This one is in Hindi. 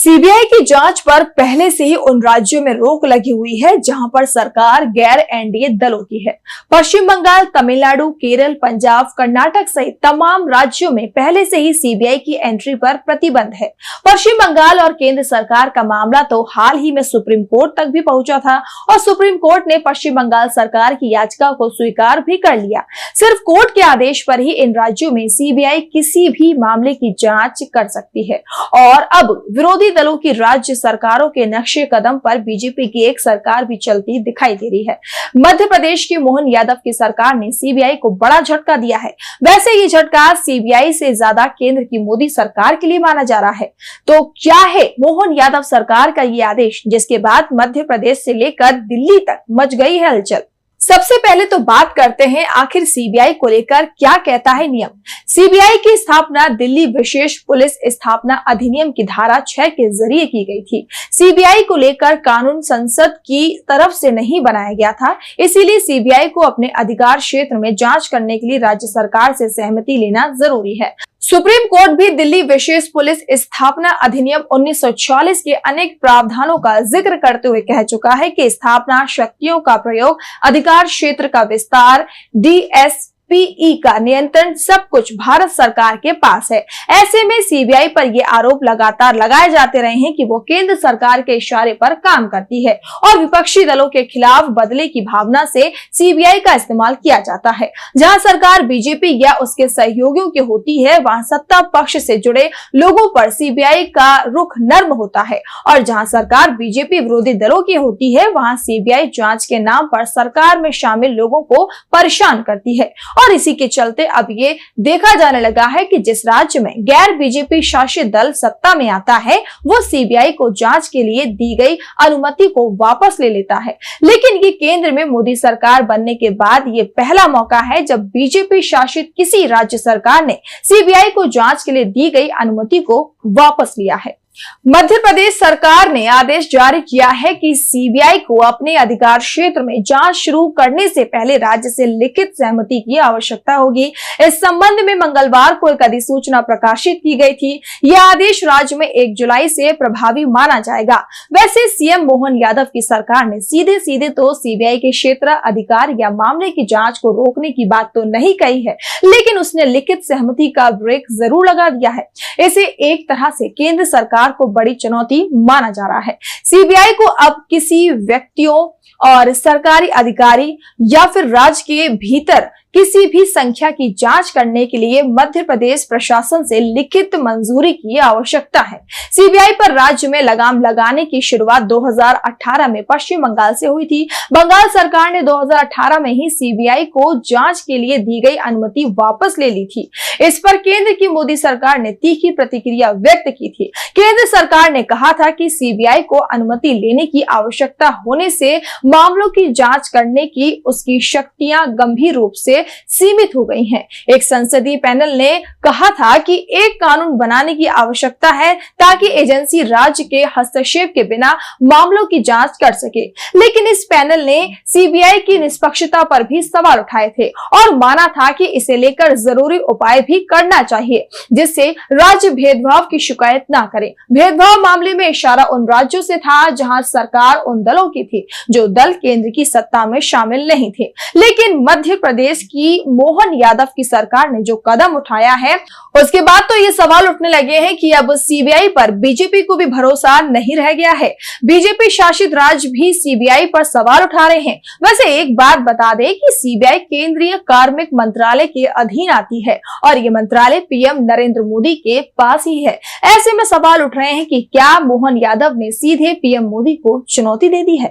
सीबीआई की जांच पर पहले से ही उन राज्यों में रोक लगी हुई है जहां पर सरकार गैर एनडीए दलों की है। पश्चिम बंगाल, तमिलनाडु, केरल, पंजाब, कर्नाटक सहित तमाम राज्यों में पहले से ही सीबीआई की एंट्री पर प्रतिबंध है। पश्चिम बंगाल और केंद्र सरकार का मामला तो हाल ही में सुप्रीम कोर्ट तक भी पहुंचा था और सुप्रीम कोर्ट ने पश्चिम बंगाल सरकार की याचिका को स्वीकार भी कर लिया। सिर्फ कोर्ट के आदेश पर ही इन राज्यों में सीबीआई किसी भी मामले की जांच कर सकती है। और अब विरोधी दलों की राज्य सरकारों के नक्शे कदम पर बीजेपी की एक सरकार भी चलती दिखाई दे रही है। मध्य प्रदेश की मोहन यादव की सरकार ने सीबीआई को बड़ा झटका दिया है। वैसे ये झटका सीबीआई से ज्यादा केंद्र की मोदी सरकार के लिए माना जा रहा है। तो क्या है मोहन यादव सरकार का ये आदेश, जिसके बाद मध्य प्रदेश से लेकर दिल्ली तक मच गई है हलचल। सबसे पहले तो बात करते हैं आखिर सीबीआई को लेकर क्या कहता है नियम। सीबीआई की स्थापना दिल्ली विशेष पुलिस स्थापना अधिनियम की धारा 6 के जरिए की गई थी। सीबीआई को लेकर कानून संसद की तरफ से नहीं बनाया गया था, इसीलिए सीबीआई को अपने अधिकार क्षेत्र में जांच करने के लिए राज्य सरकार से सहमति लेना जरूरी है। सुप्रीम कोर्ट भी दिल्ली विशेष पुलिस स्थापना अधिनियम 1940 के अनेक प्रावधानों का जिक्र करते हुए कह चुका है कि स्थापना शक्तियों का प्रयोग, अधिकार क्षेत्र का विस्तार, डीएसपीई का नियंत्रण सब कुछ भारत सरकार के पास है। ऐसे में सीबीआई पर ये आरोप लगातार लगाए जाते रहे हैं कि वो केंद्र सरकार के इशारे पर काम करती है और विपक्षी दलों के खिलाफ बदले की भावना से सीबीआई का इस्तेमाल किया जाता है। जहां सरकार बीजेपी या उसके सहयोगियों की होती है, वहां सत्ता पक्ष से जुड़े लोगों पर सीबीआई का रुख नर्म होता है और जहां सरकार बीजेपी विरोधी दलों की होती है, वहां सीबीआई जांच के नाम पर सरकार में शामिल लोगों को परेशान करती है। और इसी के चलते अब ये देखा जाने लगा है कि जिस राज्य में गैर बीजेपी शासित दल सत्ता में आता है, वो सीबीआई को जांच के लिए दी गई अनुमति को वापस ले लेता है। लेकिन ये केंद्र में मोदी सरकार बनने के बाद ये पहला मौका है जब बीजेपी शासित किसी राज्य सरकार ने सीबीआई को जांच के लिए दी गई अनुमति को वापस लिया है। मध्य प्रदेश सरकार ने आदेश जारी किया है कि सीबीआई को अपने अधिकार क्षेत्र में जांच शुरू करने से पहले राज्य से लिखित सहमति की आवश्यकता होगी। इस संबंध में मंगलवार को एक अधिसूचना प्रकाशित की गई थी। यह आदेश राज्य में 1 जुलाई से प्रभावी माना जाएगा। वैसे सीएम मोहन यादव की सरकार ने सीधे सीधे तो सीबीआई के क्षेत्र, अधिकार या मामले की जांच को रोकने की बात तो नहीं कही है, लेकिन उसने लिखित सहमति का ब्रेक जरूर लगा दिया है। इसे एक तरह से केंद्र सरकार को बड़ी चुनौती माना जा रहा है। सीबीआई को अब किसी व्यक्तियों और सरकारी अधिकारी या फिर राज्य के भीतर किसी भी संख्या की जांच करने के लिए मध्य प्रदेश प्रशासन से लिखित मंजूरी की आवश्यकता है। सीबीआई पर राज्य में लगाम लगाने की शुरुआत 2018 में पश्चिम बंगाल से हुई थी। बंगाल सरकार ने 2018 में ही सीबीआई को जांच के लिए दी गई अनुमति वापस ले ली थी। इस पर केंद्र की मोदी सरकार ने तीखी प्रतिक्रिया व्यक्त की थी। केंद्र सरकार ने कहा था कि सीबीआई को अनुमति लेने की आवश्यकता होने से मामलों की जांच करने की उसकी शक्तियां गंभीर रूप से सीमित हो गई हैं। एक संसदीय पैनल ने कहा था कि एक कानून बनाने की आवश्यकता है ताकि एजेंसी राज्य के हस्तक्षेप के बिना मामलों की जांच कर सके। लेकिन इस पैनल ने सीबीआई की निष्पक्षता पर भी सवाल उठाए थे और माना था कि इसे लेकर जरूरी उपाय भी करना चाहिए जिससे राज्य भेदभाव की शिकायत ना करे। भेदभाव मामले में इशारा उन राज्यों से था जहां सरकार उन दलों की थी जो दल केंद्र की सत्ता में शामिल नहीं थे। लेकिन मध्य प्रदेश की मोहन यादव की सरकार ने जो कदम उठाया है, उसके बाद तो ये सवाल उठने लगे हैं कि अब सीबीआई पर बीजेपी को भी भरोसा नहीं रह गया है। बीजेपी शासित राज्य भी सीबीआई पर सवाल उठा रहे हैं। वैसे एक बात बता दें कि सीबीआई केंद्रीय कार्मिक मंत्रालय के अधीन आती है और ये मंत्रालय पीएम नरेंद्र मोदी के पास ही है। ऐसे में सवाल उठ रहे हैं कि क्या मोहन यादव ने सीधे पीएम मोदी को चुनौती दे दी है।